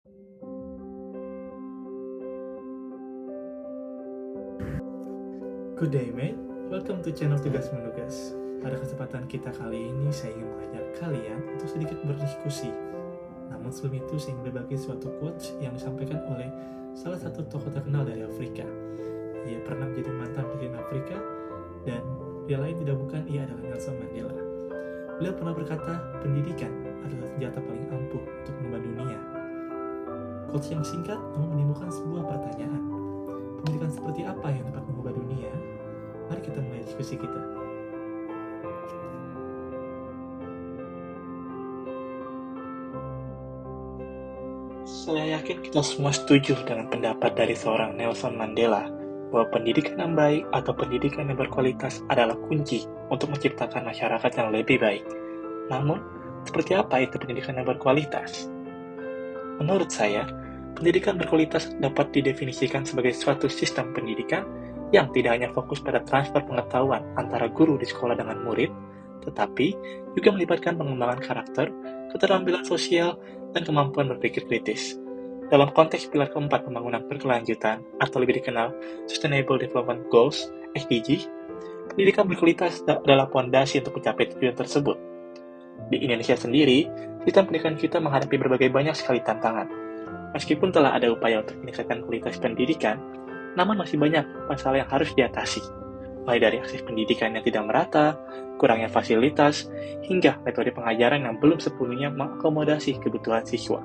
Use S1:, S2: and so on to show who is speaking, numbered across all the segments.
S1: Good day, mate. Welcome to channel Tugas Menugas. Pada kesempatan kita kali ini, saya ingin mengajak kalian untuk sedikit berdiskusi. Namun sebelum itu, saya ingin berbagi suatu quotes yang disampaikan oleh salah satu tokoh terkenal dari Afrika. Ia pernah menjadi mantan presiden Afrika, dan dia lain tidak bukan, ia adalah Nelson Mandela. Beliau pernah berkata, pendidikan adalah senjata paling ampuh untuk mengubah dunia. Quotes yang singkat namun menimbulkan sebuah pertanyaan. Pendidikan seperti apa yang dapat mengubah dunia? Mari kita mulai diskusi kita. Saya yakin kita semua setuju dengan pendapat dari seorang Nelson Mandela bahwa pendidikan yang baik atau pendidikan yang berkualitas adalah kunci untuk menciptakan masyarakat yang lebih baik. Namun, seperti apa itu pendidikan yang berkualitas? Menurut saya, pendidikan berkualitas dapat didefinisikan sebagai suatu sistem pendidikan yang tidak hanya fokus pada transfer pengetahuan antara guru di sekolah dengan murid, tetapi juga melibatkan pengembangan karakter, keterampilan sosial, dan kemampuan berpikir kritis. Dalam konteks pilar keempat pembangunan berkelanjutan, atau lebih dikenal Sustainable Development Goals, SDG, pendidikan berkualitas adalah fondasi untuk mencapai tujuan tersebut. Di Indonesia sendiri, sistem pendidikan kita menghadapi berbagai banyak sekali tantangan. Meskipun telah ada upaya untuk meningkatkan kualitas pendidikan, namun masih banyak masalah yang harus diatasi, mulai dari akses pendidikan yang tidak merata, kurangnya fasilitas, hingga metode pengajaran yang belum sepenuhnya mengakomodasi kebutuhan siswa.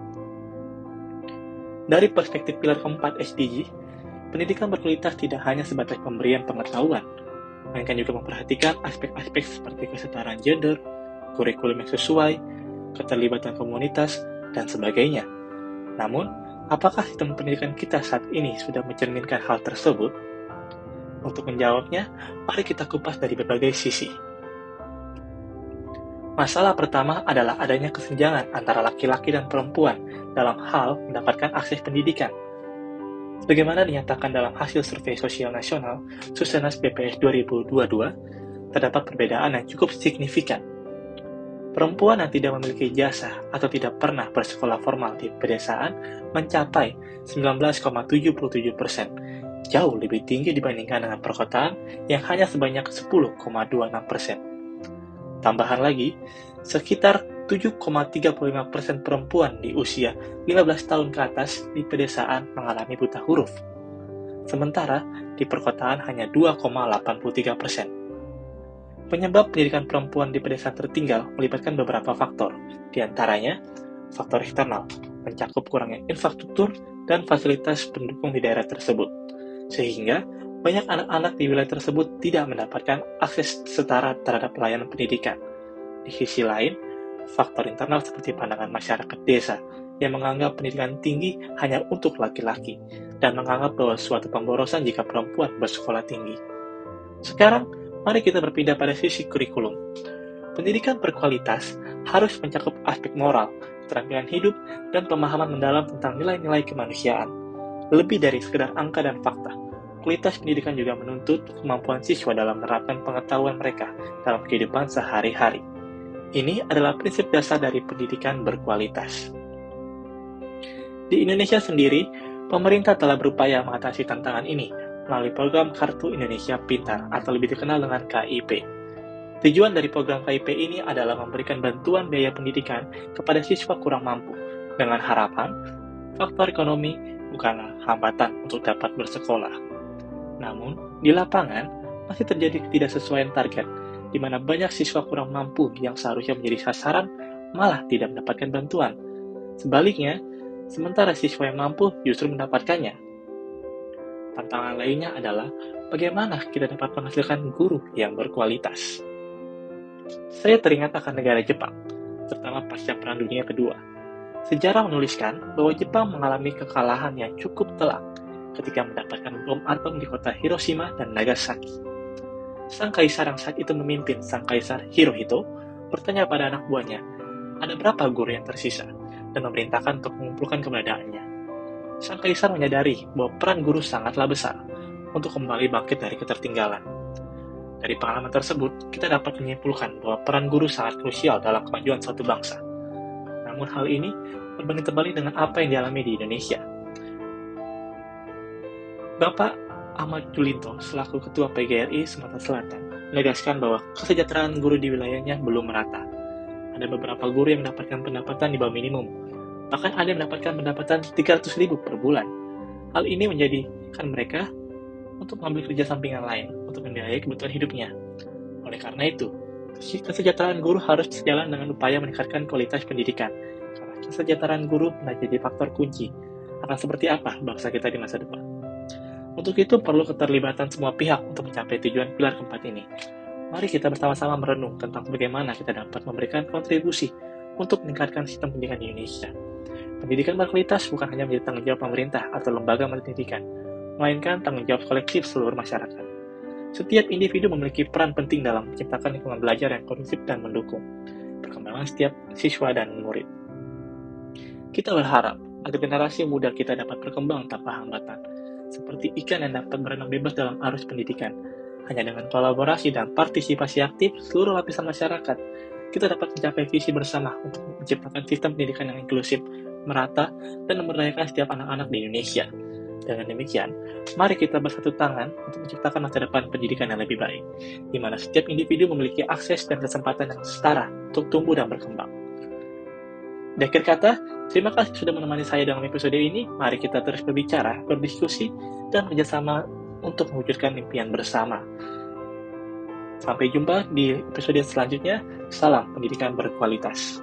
S1: Dari perspektif pilar keempat SDG, pendidikan berkualitas tidak hanya sebatas pemberian pengetahuan, melainkan juga memperhatikan aspek-aspek seperti kesetaraan gender, kurikulum yang sesuai, keterlibatan komunitas, dan sebagainya. Namun, apakah sistem pendidikan kita saat ini sudah mencerminkan hal tersebut? Untuk menjawabnya, mari kita kupas dari berbagai sisi. Masalah pertama adalah adanya kesenjangan antara laki-laki dan perempuan dalam hal mendapatkan akses pendidikan. Sebagaimana dinyatakan dalam hasil survei sosial nasional Susenas BPS 2022, terdapat perbedaan yang cukup signifikan. Perempuan yang tidak memiliki jasa atau tidak pernah bersekolah formal di pedesaan mencapai 19,77%, jauh lebih tinggi dibandingkan dengan perkotaan yang hanya sebanyak 10,26%. Tambahan lagi, sekitar 7,35% perempuan di usia 15 tahun ke atas di pedesaan mengalami buta huruf. Sementara di perkotaan hanya 2,83%. Penyebab pendidikan perempuan di pedesaan tertinggal melibatkan beberapa faktor, di antaranya faktor eksternal, mencakup kurangnya infrastruktur dan fasilitas pendukung di daerah tersebut, sehingga banyak anak-anak di wilayah tersebut tidak mendapatkan akses setara terhadap pelayanan pendidikan. Di sisi lain, faktor internal seperti pandangan masyarakat desa yang menganggap pendidikan tinggi hanya untuk laki-laki dan menganggap bahwa suatu pemborosan jika perempuan bersekolah tinggi. Sekarang, mari kita berpindah pada sisi kurikulum. Pendidikan berkualitas harus mencakup aspek moral, keterampilan hidup, dan pemahaman mendalam tentang nilai-nilai kemanusiaan. Lebih dari sekedar angka dan fakta, kualitas pendidikan juga menuntut kemampuan siswa dalam menerapkan pengetahuan mereka dalam kehidupan sehari-hari. Ini adalah prinsip dasar dari pendidikan berkualitas. Di Indonesia sendiri, pemerintah telah berupaya mengatasi tantangan ini melalui program Kartu Indonesia Pintar atau lebih dikenal dengan KIP. Tujuan dari program KIP ini adalah memberikan bantuan biaya pendidikan kepada siswa kurang mampu, dengan harapan faktor ekonomi bukanlah hambatan untuk dapat bersekolah. Namun, di lapangan masih terjadi ketidaksesuaian target, di mana banyak siswa kurang mampu yang seharusnya menjadi sasaran malah tidak mendapatkan bantuan. Sebaliknya, sementara siswa yang mampu justru mendapatkannya. Tantangan lainnya adalah bagaimana kita dapat menghasilkan guru yang berkualitas. Saya teringat akan negara Jepang, terutama pasca Perang Dunia Kedua. Sejarah menuliskan bahwa Jepang mengalami kekalahan yang cukup telak ketika mendapatkan bom atom di kota Hiroshima dan Nagasaki. Sang kaisar yang saat itu memimpin, Sang Kaisar Hirohito, bertanya pada anak buahnya, ada berapa guru yang tersisa, dan memerintahkan untuk mengumpulkan keberadaannya. Sang kaisar menyadari bahwa peran guru sangatlah besar untuk kembali bangkit dari ketertinggalan. Dari pengalaman tersebut, kita dapat menyimpulkan bahwa peran guru sangat krusial dalam kemajuan suatu bangsa. Namun hal ini berbanding terbalik dengan apa yang dialami di Indonesia. Bapak Ahmad Julinto, selaku Ketua PGRI Sumatera Selatan, menegaskan bahwa kesejahteraan guru di wilayahnya belum merata. Ada beberapa guru yang mendapatkan pendapatan di bawah minimum, bahkan ada yang mendapatkan pendapatan 300.000 per bulan. Hal ini menjadikan mereka untuk mengambil kerja sampingan lain untuk membiayai kebutuhan hidupnya. Oleh karena itu, kesejahteraan guru harus sejalan dengan upaya meningkatkan kualitas pendidikan, karena kesejahteraan guru menjadi faktor kunci akan seperti apa bangsa kita di masa depan. Untuk itu perlu keterlibatan semua pihak untuk mencapai tujuan pilar keempat ini. Mari kita bersama-sama merenung tentang bagaimana kita dapat memberikan kontribusi untuk meningkatkan sistem pendidikan di Indonesia. Pendidikan berkualitas bukan hanya menjadi tanggung jawab pemerintah atau lembaga pendidikan, melainkan tanggung jawab kolektif seluruh masyarakat. Setiap individu memiliki peran penting dalam menciptakan lingkungan belajar yang kondusif dan mendukung perkembangan setiap siswa dan murid. Kita berharap agar generasi muda kita dapat berkembang tanpa hambatan, seperti ikan yang dapat berenang bebas dalam arus pendidikan. Hanya dengan kolaborasi dan partisipasi aktif seluruh lapisan masyarakat, kita dapat mencapai visi bersama untuk menciptakan sistem pendidikan yang inklusif, merata, dan memberdayakan setiap anak-anak di Indonesia. Dengan demikian, mari kita bersatu tangan untuk menciptakan masa depan pendidikan yang lebih baik, di mana setiap individu memiliki akses dan kesempatan yang setara untuk tumbuh dan berkembang. Di akhir kata, terima kasih sudah menemani saya dalam episode ini. Mari kita terus berbicara, berdiskusi, dan bekerjasama untuk mewujudkan impian bersama. Sampai jumpa di episode selanjutnya. Salam pendidikan berkualitas.